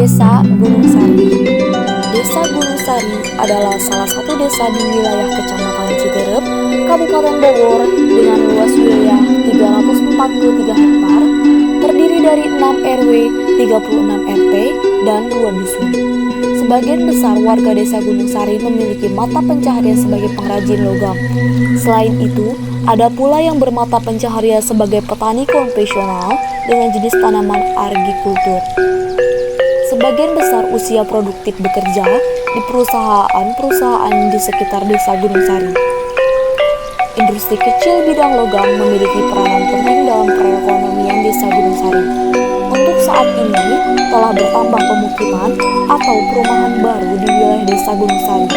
Desa Gunung Sari. Desa Gunung Sari adalah salah satu desa di wilayah Kecamatan Citerep, Kabupaten Bogor dengan luas wilayah 343 hektar, terdiri dari 6 RW, 36 RT, dan 2 dusun. Sebagian besar warga desa Gunung Sari memiliki mata pencaharian sebagai pengrajin logam. Selain itu, ada pula yang bermata pencaharian sebagai petani konvensional dengan jenis tanaman agrikultur. Sebagian besar usia produktif bekerja di perusahaan-perusahaan di sekitar desa Gunung Sari. Industri kecil bidang logam memiliki peranan penting dalam perekonomian desa Gunung Sari. Untuk saat ini telah bertambah pemukiman atau perumahan baru di wilayah desa Gunung Sari,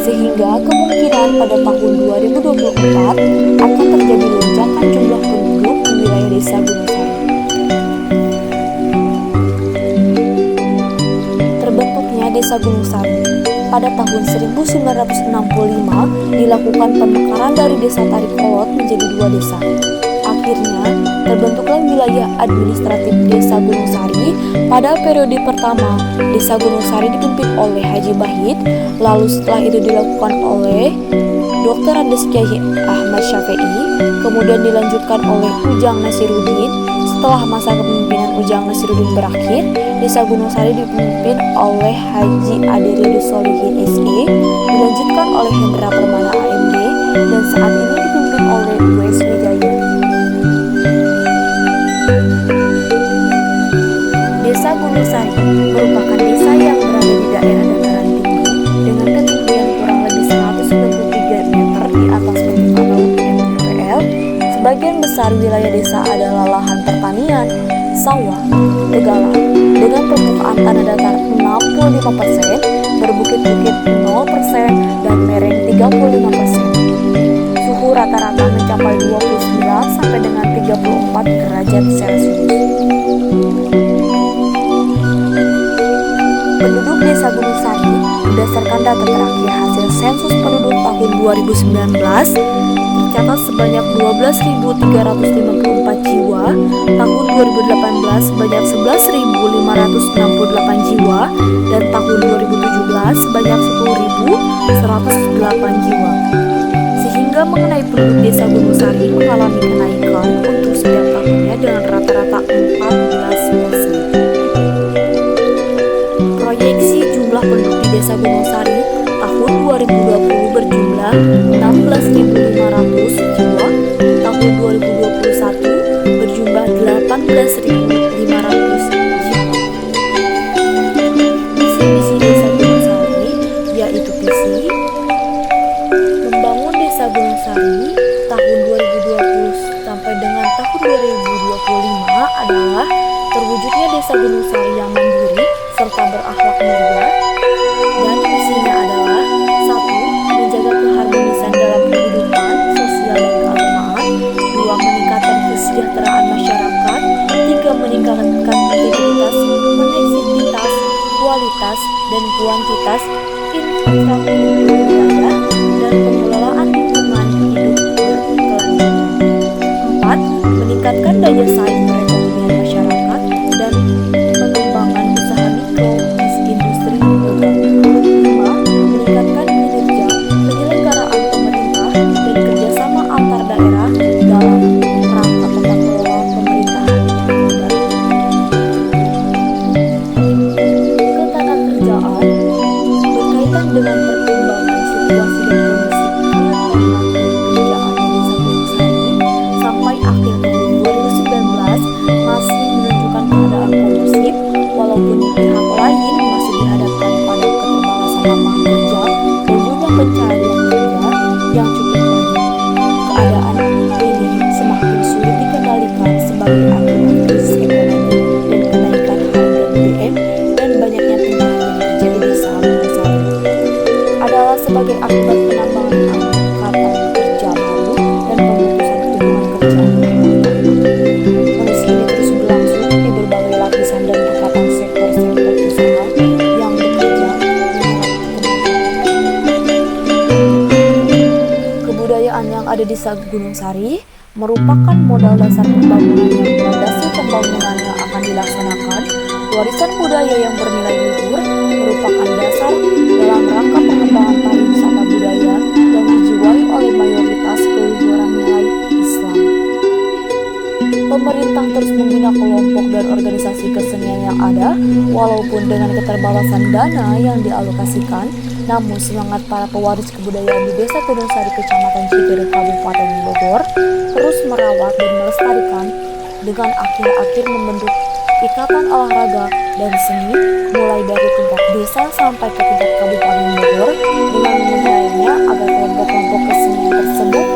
sehingga kemungkinan pada tahun 2024 akan terjadi lonjakan jumlah penduduk di wilayah desa Gunung Sari. Terbentuknya desa Gunung Sari pada tahun 1965 dilakukan pemekaran dari desa Tarikolot menjadi 2 desa. Akhirnya terbentuklah wilayah administratif desa Gunung Sari. Pada periode pertama, desa Gunung Sari dipimpin oleh Haji Bahit, lalu setelah itu dilakukan oleh Dr. Andes Kyai Ahmad Syafi'i, kemudian dilanjutkan oleh Ujang Nasiruddin. Setelah masa kepemimpinan Ujang Nasiruddin berakhir, desa Gunung Sari dipimpin oleh Haji Adiridus Solihin SE, dilanjutkan oleh Hendra Permana AMD, dan saat ini dipimpin oleh US Wijaya. Desa Gunung Sari merupakan desa yang berada di daerah dataran tinggi dengan ketinggian kurang lebih 193 meter di atas permukaan laut (mdpl). Sebagian besar wilayah desa adalah lahan pertanian, sawah, tegalan dengan permukaan tanah datar 65%, berbukit-bukit 0%, dan lereng 35%. Suhu rata-rata mencapai 29 sampai dengan 34 derajat Celcius. Penduduk desa Gunung Sari berdasarkan data terakhir hasil sensus penduduk tahun 2019 tercatat sebanyak 12.354 jiwa, tahun 2018 sebanyak 11.568 jiwa, dan tahun 2017 sebanyak 10.108 jiwa. Sehingga mengenai penduduk desa Gunung Sari mengalami kenaikan untuk setiap tahunnya dengan rata-rata 14%. Proyeksi jumlah penduduk di desa Gunung Sari tahun 2020 berjumlah 16.500 jiwa, tahun 2021 berjumlah 18.500 jiwa. Visi-misi desa Gunung Sari yaitu visi membangun desa Gunung Sari tahun 2020 sampai dengan tahun 2025 adalah terwujudnya desa Gunung Sari yang mandiri serta berakhlak mulia, dan visinya adalah 1. Menjaga keharmonisan dalam kehidupan sosial dan keagamaan, 2. Meningkatkan kesejahteraan masyarakat, 3. Meningkatkan integritas, koneksivitas, kualitas, dan kuantitas infrastruktur wilayah dan pengelolaan lingkungan hidup berkelanjutan. 4. Meningkatkan daya saing perekonomian masyarakat dan pengembangan usaha mikro industri logam. 5. Meningkatkan kinerja penyelenggaraan pemerintah dan kerjasama antar daerah dalam rangka tata kelola pemerintahan yang baik. Ketenagakerjaan berkaitan dengan perkembangan situasi dan kondisi pekerjaan di desa Gunung Sari sampai akhir tahun 2019 masih menunjukkan keadaan kondusif, walaupun di pihak lain masih dihadapkan pada keterbatasan lapangan kerja dan jumlah pencarian kerja yang cukup banyak. Keadaan ini semakin sulit dikendalikan sebagai akibat krisis ekonomi dan kenaikan harga BBM dan banyaknya penyakit yang terjadi di Gunung Sari. Adalah sebagai akibat penambangan angkatan kerja baru dan pemutusan hubungan kerja. Kondisi ini terus berlangsung di berbagai lapisan dan tingkatan sektor-sektor usaha yang bekerja kebudayaan yang ada di Gunung Sari merupakan modal dasar pembangunan yang melandasi pembangunan yang akan dilaksanakan Warisan budaya yang bernilai luhur merupakan dasar dalam rangka pengembangan pariwisata budaya yang dijiwai oleh mayoritas keluhuran nilai Islam. Pemerintah terus membina kelompok dan organisasi kesenian yang ada, walaupun dengan keterbatasan dana yang dialokasikan, namun semangat para pewaris kebudayaan di Desa Gunung Sari, Kecamatan Cigerep, Kabupaten Bogor, terus merawat dan melestarikan dengan akhir-akhir membentuk ikatan olahraga dan seni mulai dari tingkat desa sampai ke tingkat Kabupaten Bogor dengan menilainya agar kelompok-kelompok kesenian tersebut